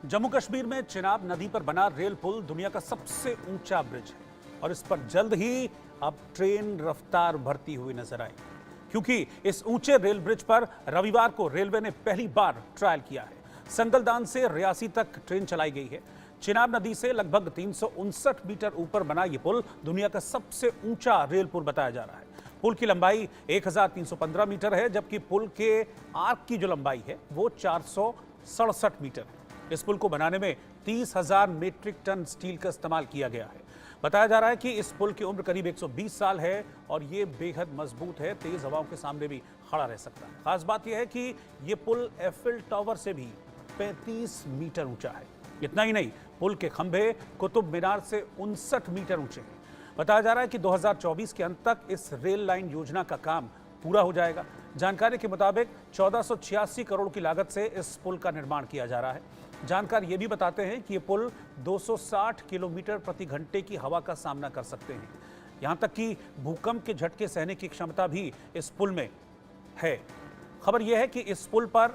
जम्मू कश्मीर में चिनाब नदी पर बना रेल पुल दुनिया का सबसे ऊंचा ब्रिज है और इस पर जल्द ही अब ट्रेन रफ्तार बढ़ती हुई नजर आई, क्योंकि इस ऊंचे रेल ब्रिज पर रविवार को रेलवे ने पहली बार ट्रायल किया है। संगलदान से रियासी तक ट्रेन चलाई गई है। चिनाब नदी से लगभग 359 मीटर ऊपर बना यह पुल दुनिया का सबसे ऊंचा रेल पुल बताया जा रहा है। पुल की लंबाई 1315 मीटर है, जबकि पुल के आर्क की जो लंबाई है वो 467 मीटर है। इस पुल को बनाने में 30,000 मीट्रिक टन स्टील का इस्तेमाल किया गया है। बताया जा रहा है कि इस पुल की उम्र करीब 120 साल है और ये बेहद मजबूत है, तेज हवाओं के सामने भी खड़ा रह सकता है। खास बात यह है कि ये पुल एफिल टावर से भी 35 मीटर ऊंचा है। इतना ही नहीं, पुल के खंभे कुतुब मीनार से 59 मीटर ऊंचे हैं। बताया जा रहा है कि 2024 के अंत तक इस रेल लाइन योजना का काम पूरा हो जाएगा। जानकारी के मुताबिक 1486 करोड़ की लागत से इस पुल का निर्माण किया जा रहा है। जानकार ये भी बताते हैं कि ये पुल 260 किलोमीटर प्रति घंटे की हवा का सामना कर सकते हैं। यहां तक कि भूकंप के झटके सहने की क्षमता भी इस पुल में है। खबर यह है कि इस पुल पर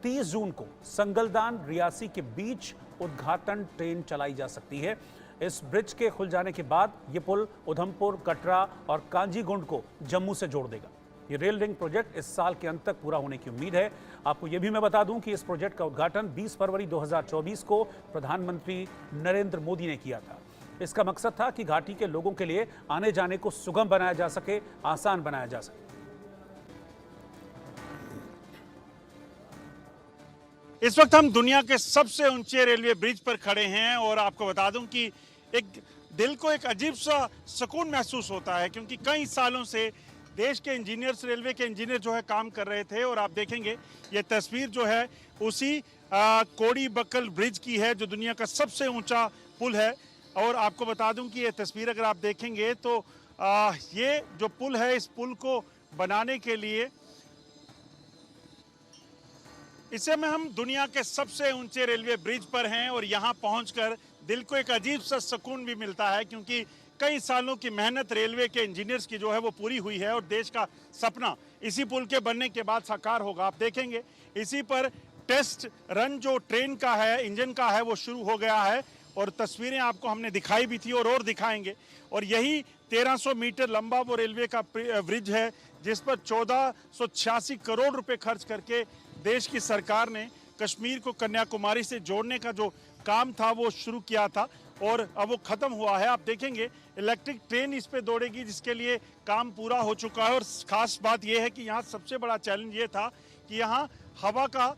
30 जून को संगलदान रियासी के बीच उद्घाटन ट्रेन चलाई जा सकती है। इस ब्रिज के खुल जाने के बाद यह पुल उधमपुर, कटरा और कांजीगुंड को जम्मू से जोड़ देगा। ये रेल लिंक प्रोजेक्ट इस साल के अंत तक पूरा होने की उम्मीद है। आपको यह भी मैं बता दूं कि इस प्रोजेक्ट का उद्घाटन 20 फरवरी 2024 को प्रधानमंत्री नरेंद्र मोदी ने किया था। इसका मकसद था कि घाटी के लोगों के लिए आने जाने को सुगम बनाया जा सके, आसान बनाया जा सके। इस वक्त हम दुनिया के सबसे ऊंचे रेलवे ब्रिज पर खड़े हैं और आपको बता दूं कि एक दिल को एक अजीब सा सुकून महसूस होता है, क्योंकि कई सालों से देश के इंजीनियर्स, रेलवे के इंजीनियर जो है काम कर रहे थे। और आप देखेंगे ये तस्वीर जो है उसी कोडीबक्कल ब्रिज की है, जो दुनिया का सबसे ऊंचा पुल है। और आपको बता दूं कि ये तस्वीर अगर आप देखेंगे तो ये जो पुल है, इस पुल को बनाने के लिए इस समय हम दुनिया के सबसे ऊंचे रेलवे ब्रिज पर हैं और यहाँ पहुंचकर दिल को एक अजीब सा सुकून भी मिलता है, क्योंकि कई सालों की मेहनत रेलवे के इंजीनियर्स की जो है वो पूरी हुई है और देश का सपना इसी पुल के बनने के बाद साकार होगा। आप देखेंगे इसी पर टेस्ट रन जो ट्रेन का है, इंजन का है, वो शुरू हो गया है और तस्वीरें आपको हमने दिखाई भी थी और दिखाएंगे। और यही 1300 मीटर लंबा वो रेलवे का ब्रिज है, जिस पर 1486 करोड़ रुपए खर्च करके देश की सरकार ने कश्मीर को कन्याकुमारी से जोड़ने का जो काम था वो शुरू किया था और अब वो खत्म हुआ है। आप देखेंगे इलेक्ट्रिक ट्रेन इस पे दौड़ेगी, जिसके लिए काम पूरा हो चुका है। और खास बात यह है कि यहाँ सबसे बड़ा चैलेंज ये था कि यहाँ हवा का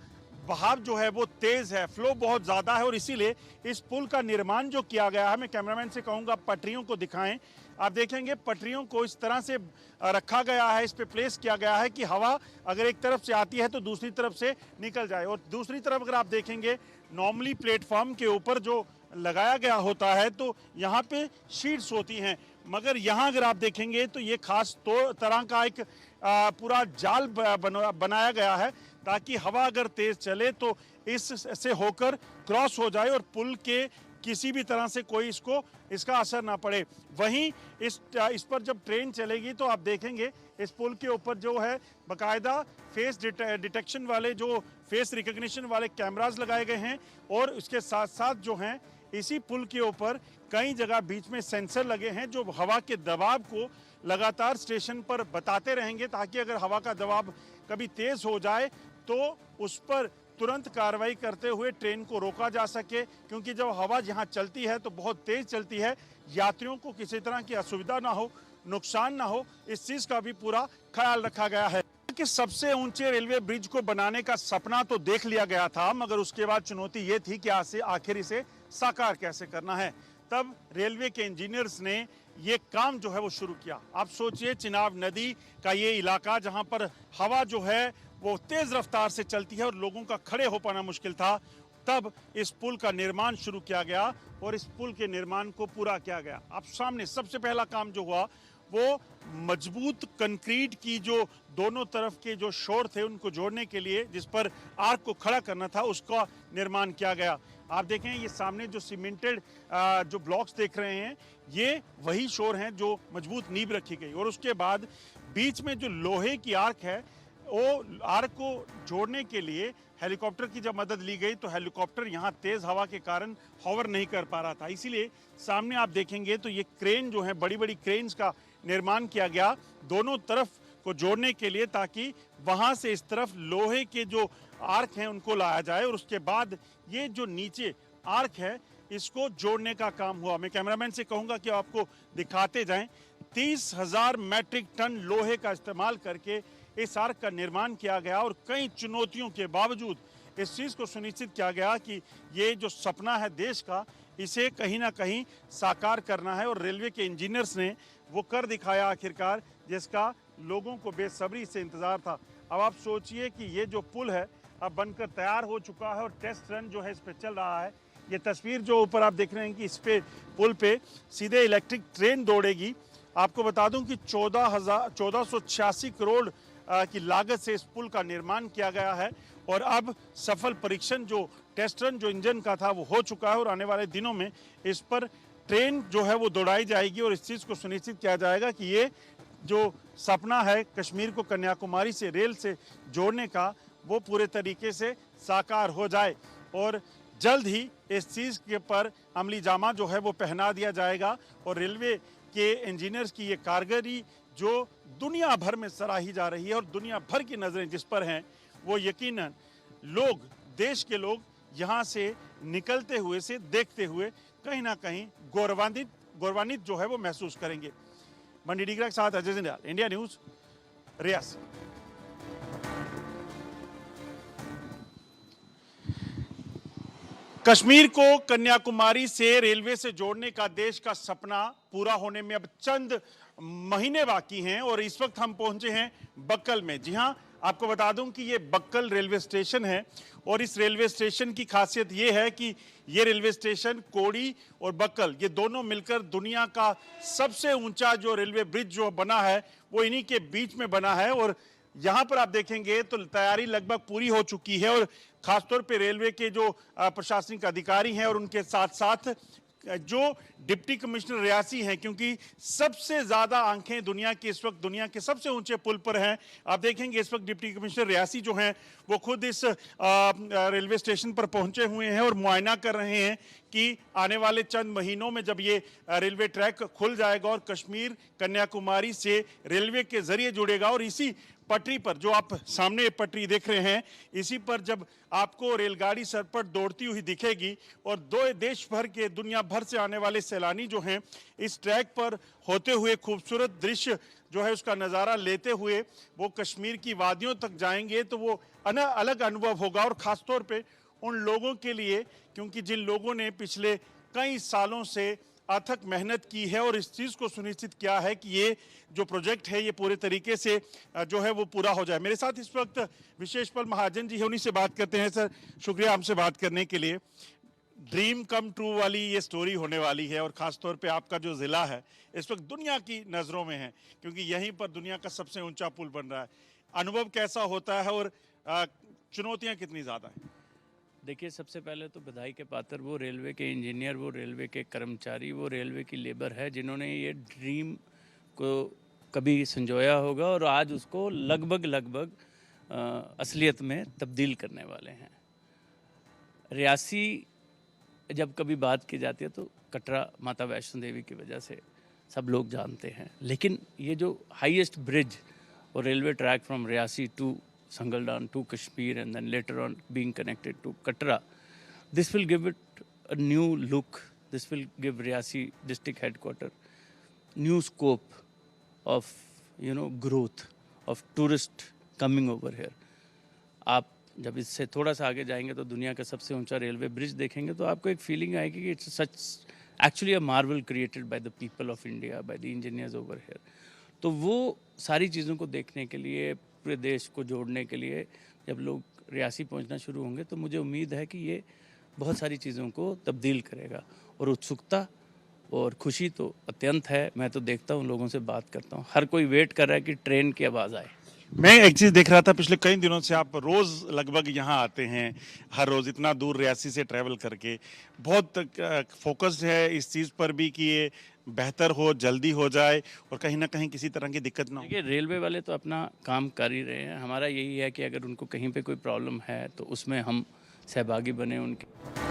बहाव जो है वो तेज है, फ्लो बहुत ज्यादा है और इसीलिए इस पुल का निर्माण जो किया गया है, मैं कैमरामैन से कहूँगा पटरियों को दिखाएं। आप देखेंगे पटरियों को इस तरह से रखा गया है, इस पे प्लेस किया गया है कि हवा अगर एक तरफ से आती है तो दूसरी तरफ से निकल जाए। और दूसरी तरफ अगर आप देखेंगे, नॉर्मली प्लेटफॉर्म के ऊपर जो लगाया गया होता है तो यहाँ पे शीट्स होती हैं, मगर यहाँ अगर आप देखेंगे तो ये खास तरह का एक पूरा जाल बनाया गया है, ताकि हवा अगर तेज चले तो इससे होकर क्रॉस हो जाए और पुल के किसी भी तरह से कोई इसका असर ना पड़े। वहीं इस पर जब ट्रेन चलेगी तो आप देखेंगे इस पुल के ऊपर जो है बाकायदा फेस डिटेक्शन वाले, जो फेस रिकग्निशन वाले कैमरास लगाए गए हैं और उसके साथ साथ जो हैं इसी पुल के ऊपर कई जगह बीच में सेंसर लगे हैं, जो हवा के दबाव को लगातार स्टेशन पर बताते रहेंगे, ताकि अगर हवा का दबाव कभी तेज हो जाए तो उस पर तुरंत कार्रवाई करते हुए ट्रेन को रोका जा सके। क्योंकि जब हवा यहाँ चलती है तो बहुत तेज चलती है, यात्रियों को किसी तरह की असुविधा ना हो, नुकसान ना हो, इस चीज का भी पूरा ख्याल रखा गया है। कि सबसे ऊंचे रेलवे ब्रिज को बनाने का सपना तो देख लिया गया था, मगर उसके बाद चुनौती ये थी कि आखिर इसे साकार कैसे करना है। तब रेलवे के इंजीनियर्स ने ये काम जो है वो शुरू किया। आप सोचिए, चिनाब नदी का ये इलाका जहां पर हवा जो है वो तेज रफ्तार से चलती है और लोगों का खड़े हो पाना मुश्किल था, तब इस पुल का निर्माण शुरू किया गया और इस पुल के निर्माण को पूरा किया गया। आप सामने सबसे पहला काम जो हुआ वो मजबूत कंक्रीट की जो दोनों तरफ के जो शोर थे उनको जोड़ने के लिए, जिस पर आर्क को खड़ा करना था, उसका निर्माण किया गया। आप देखें ये सामने जो सीमेंटेड जो ब्लॉक्स देख रहे हैं, ये वही शोर हैं जो मजबूत नींव रखी गई। और उसके बाद बीच में जो लोहे की आर्क है, वो आर्क को जोड़ने के लिए हेलीकॉप्टर की जब मदद ली गई तो हेलीकॉप्टर यहाँ तेज हवा के कारण हॉवर नहीं कर पा रहा था। इसीलिए सामने आप देखेंगे तो ये क्रेन जो है, बड़ी बड़ी क्रेन्स का निर्माण किया गया दोनों तरफ को जोड़ने के लिए, ताकि वहां से इस तरफ लोहे के जो आर्क हैं उनको लाया जाए और उसके बाद ये जो नीचे आर्क है इसको जोड़ने का काम हुआ। मैं कैमरामैन से कहूंगा कि आपको दिखाते जाएं। 30,000 मैट्रिक टन लोहे का इस्तेमाल करके इस आर्क का निर्माण किया गया और कई चुनौतियों के बावजूद इस चीज़ को सुनिश्चित किया गया कि ये जो सपना है देश का, इसे कहीं ना कहीं साकार करना है और रेलवे के इंजीनियर्स ने वो कर दिखाया आखिरकार, जिसका लोगों को बेसब्री से इंतज़ार था। अब आप सोचिए कि ये जो पुल है अब बनकर तैयार हो चुका है और टेस्ट रन जो है इस पर चल रहा है। ये तस्वीर जो ऊपर आप देख रहे हैं कि इस पे पुल पे सीधे इलेक्ट्रिक ट्रेन दौड़ेगी। आपको बता दूं कि 1486 करोड़ की लागत से इस पुल का निर्माण किया गया है और अब सफल परीक्षण जो टेस्ट रन जो इंजन का था वो हो चुका है और आने वाले दिनों में इस पर ट्रेन जो है वो दौड़ाई जाएगी और इस चीज़ को सुनिश्चित किया जाएगा कि ये जो सपना है कश्मीर को कन्याकुमारी से रेल से जोड़ने का, वो पूरे तरीके से साकार हो जाए और जल्द ही इस चीज़ के पर अमली जामा जो है वो पहना दिया जाएगा और रेलवे के इंजीनियर्स की ये कारगरी जो दुनिया भर में सराही जा रही है और दुनिया भर की नज़रें जिस पर हैं, वो यकीनन लोग, देश के लोग यहाँ से निकलते हुए से देखते हुए कहीं ना कहीं गौरवान्वित जो है वो महसूस करेंगे। मंडी डिगरा के साथ अजय जिंदाल, इंडिया न्यूज़, रियासी। कश्मीर को कन्याकुमारी से रेलवे से जोड़ने का देश का सपना पूरा होने में अब चंद महीने बाकी हैं और इस वक्त हम पहुंचे हैं बक्कल में। जी हां, आपको बता दूं कि ये बक्कल रेलवे स्टेशन है और इस रेलवे स्टेशन की खासियत ये है कि ये रेलवे स्टेशन कोड़ी और बक्कल ये दोनों मिलकर दुनिया का सबसे ऊंचा जो रेलवे ब्रिज जो बना है वो इन्हीं के बीच में बना है और यहाँ पर आप देखेंगे तो तैयारी लगभग पूरी हो चुकी है और खासतौर पे रेलवे के जो प्रशासनिक अधिकारी हैं और उनके साथ साथ जो डिप्टी कमिश्नर रियासी हैं, क्योंकि सबसे ज़्यादा आंखें दुनिया की इस वक्त दुनिया के सबसे ऊंचे पुल पर हैं। आप देखेंगे इस वक्त डिप्टी कमिश्नर रियासी जो हैं वो खुद इस रेलवे स्टेशन पर पहुंचे हुए हैं और मुआयना कर रहे हैं कि आने वाले चंद महीनों में जब ये रेलवे ट्रैक खुल जाएगा और कश्मीर कन्याकुमारी से रेलवे के जरिए जुड़ेगा और इसी पटरी पर जो आप सामने पटरी देख रहे हैं, इसी पर जब आपको रेलगाड़ी सरपट दौड़ती हुई दिखेगी और दो देश भर के दुनिया भर से आने वाले सैलानी जो हैं इस ट्रैक पर होते हुए खूबसूरत दृश्य जो है उसका नज़ारा लेते हुए वो कश्मीर की वादियों तक जाएंगे तो वो अलग अनुभव होगा और ख़ास तौर पे उन लोगों के लिए, क्योंकि जिन लोगों ने पिछले कई सालों से अथक मेहनत की है और इस चीज़ को सुनिश्चित किया है कि ये जो प्रोजेक्ट है ये पूरे तरीके से जो है वो पूरा हो जाए। मेरे साथ इस वक्त विशेष पल महाजन जी है, उन्हीं से बात करते हैं। सर, शुक्रिया हमसे बात करने के लिए। ड्रीम कम ट्रू वाली ये स्टोरी होने वाली है और ख़ास तौर पे आपका जो ज़िला है इस वक्त दुनिया की नज़रों में है, क्योंकि यहीं पर दुनिया का सबसे ऊंचा पुल बन रहा है। अनुभव कैसा होता है और चुनौतियाँ कितनी ज़्यादा हैं? देखिए, सबसे पहले तो बधाई के पात्र वो रेलवे के इंजीनियर, वो रेलवे के कर्मचारी, वो रेलवे की लेबर है जिन्होंने ये ड्रीम को कभी संजोया होगा और आज उसको लगभग असलियत में तब्दील करने वाले हैं। रियासी जब कभी बात की जाती है तो कटरा माता वैष्णो देवी की वजह से सब लोग जानते हैं, लेकिन ये जो हाईएस्ट ब्रिज और railway track from Reasi to Sangaldan to Kashmir and then later on being connected to Katra, this will give it a new look. This will give Riasi district headquarter new scope of growth of tourist coming over here. आप जब इससे थोड़ा सा आगे जाएंगे तो दुनिया का सबसे ऊंचा रेलवे ब्रिज देखेंगे तो आपको एक फीलिंग आएगी कि it's such actually a Marvel created by the people of India, by the engineers over here. तो वो सारी चीज़ों को देखने के लिए, पूरे देश को जोड़ने के लिए जब लोग रियासी पहुंचना शुरू होंगे तो मुझे उम्मीद है कि ये बहुत सारी चीज़ों को तब्दील करेगा और उत्सुकता और खुशी तो अत्यंत है। मैं तो देखता हूँ, लोगों से बात करता हूँ, हर कोई वेट कर रहा है कि ट्रेन की आवाज़ आए। मैं एक चीज़ देख रहा था, पिछले कई दिनों से आप रोज़ लगभग यहाँ आते हैं, हर रोज़ इतना दूर रियासी से ट्रैवल करके। बहुत फोकस्ड है इस चीज़ पर भी कि ये बेहतर हो, जल्दी हो जाए और कहीं न कहीं किसी तरह की दिक्कत ना हो। देखिए, रेलवे वाले तो अपना काम कर ही रहे हैं। हमारा यही है कि अगर उनको कहीं पे कोई प्रॉब्लम है तो उसमें हम सहभागी बने उनके।